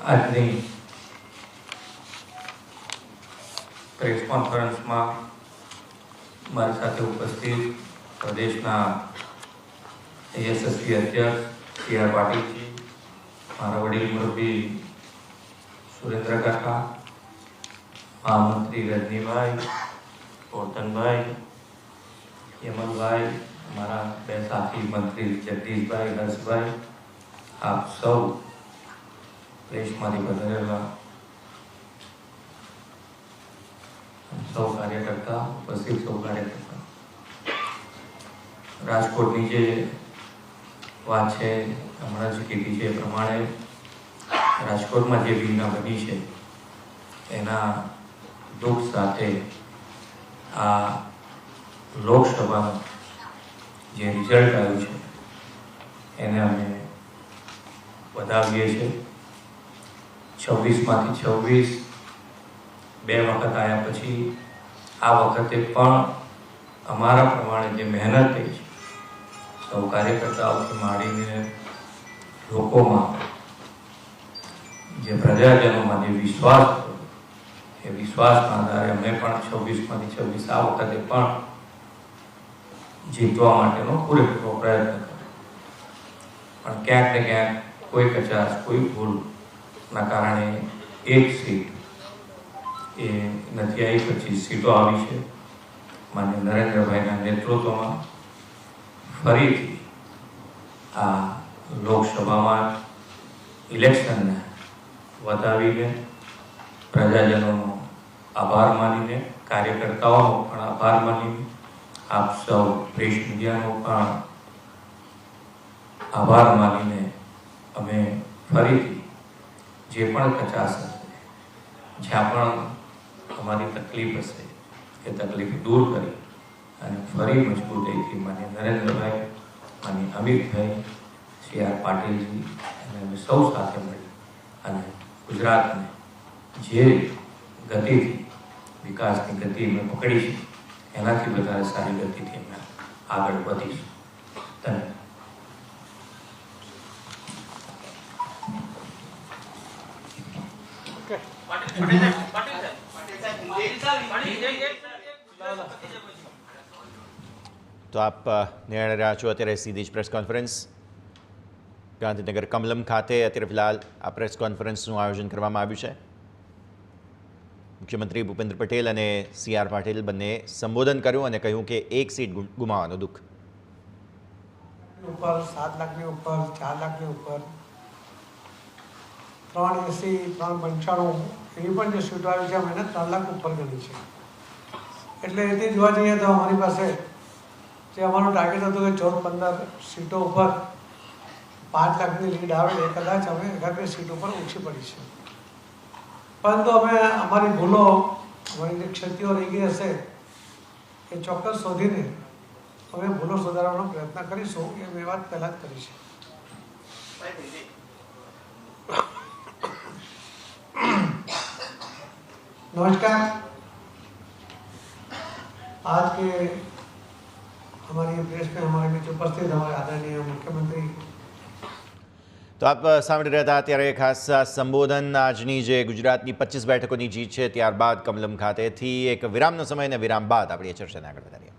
આજની પ્રેસ કોન્ફરન્સમાં મારી સાથે ઉપસ્થિત પ્રદેશના યશસ્વી અધ્યક્ષ સી.આર. પાટીલજી, મારા વડીલ મુરબ્બી સુરેન્દ્ર કાકા, મહામંત્રી રજનીભાઈ, ગોરધનભાઈ, યમલભાઈ, મારા બે સાથી મંત્રી જગદીશભાઈ, હર્ષભાઈ, આપ સૌ પ્રેસમાંથી પધારેલા સૌ કાર્યકર્તા, ઉપસ્થિત સૌ કાર્યકર્તા, રાજકોટની જે વાત છે હમણાં જ કીધી છે એ પ્રમાણે રાજકોટમાં જે ઘટના બની છે એના દુઃખ સાથે આ લોકસભાનું જે રિઝલ્ટ આવ્યું છે એને અમે વધાવીએ છીએ. 26માંથી 26 બે વખત આવ્યા પછી આ વખતે પણ અમારા પ્રમાણે જે મહેનત થઈ છે સૌ કાર્યકર્તાઓથી માંડીને લોકોમાં જે પ્રજાજનોમાં જે વિશ્વાસ હતો એ વિશ્વાસના આધારે અમે પણ 26માંથી 26 આ વખતે પણ જીતવા માટેનો પૂરેપૂરો પ્રયત્ન કર્યો. પણ ક્યાંક ને ક્યાંક કોઈ કચાશ, કોઈ ભૂલના કારણે એક સીટ એ નથી આવી, 25 સીટો આવી છે. માન્ય નરેન્દ્રભાઈના નેતૃત્વમાં ફરીથી આ લોકસભામાં ઇલેક્શનને વધાવીને પ્રજાજનોનો આભાર માનીને, કાર્યકર્તાઓનો પણ આભાર માનીને, આપ સૌ પ્રેસ મીડિયાનો પણ આભાર માનીને અમે ફરીથી જે પણ કચાશ હશે, જ્યાં પણ અમારી તકલીફ હશે એ તકલીફ દૂર કરી અને ફરી મજબૂતાઈથી માન્ય નરેન્દ્રભાઈ, માન્ય અમિતભાઈ, સી.આર. પાટીલજી અને અમે સૌ સાથે મળી અને ગુજરાતને જે ગતિથી વિકાસની ગતિ અમે પકડી છે એનાથી વધારે સારી ગતિથી અમે આગળ વધીશું. ધન્યવાદ. તો આપ નિહાળી રહ્યા છો અત્યારે સીધી જ પ્રેસ કોન્ફરન્સ ગાંધીનગર કમલમ ખાતે. અત્યારે ફિલહાલ આ પ્રેસ કોન્ફરન્સનું આયોજન કરવામાં આવ્યું છે. મુખ્યમંત્રી ભૂપેન્દ્ર પટેલ અને સી.આર. પાટીલ બંને સંબોધન કર્યું અને કહ્યું કે એક સીટ ગુમાવવાનું દુઃખ. ઉપર 7 લાખની ઉપર, 4 લાખની ઉપર, 380, 395 એવી પણ જે સીટો આવી છે એને 3 લાખ ઉપર ગણી છે. એટલે એથી જોવા જઈએ તો અમારી પાસે જે અમારું ટાર્ગેટ હતું કે 14-15 સીટો ઉપર 5 લાખની લીડ આવે એ કદાચ અમે 11 સીટ ઉપર ઓછી પડી છે. પરંતુ અમે અમારી ભૂલો, અમારી જે ક્ષતિઓ રહી ગઈ હશે એ ચોક્કસ શોધીને અમે ભૂલો સુધારવાનો પ્રયત્ન કરીશું. એ મેં વાત પહેલાં જ કરી છે. नमस्कार. आज के हमारी प्रेस में हमारे बीच उपस्थित हमारे आदरणीय मुख्यमंत्री. તો આપ સાંભળી રહ્યા હતા અત્યારે ખાસ સંબોધન આજની જે ગુજરાતની 25 બેઠકોની જીત છે ત્યારબાદ કમલમ ખાતેથી એક વિરામનો સમય અને વિરામ બાદ આપણે ચર્ચાને આગળ વધારીએ.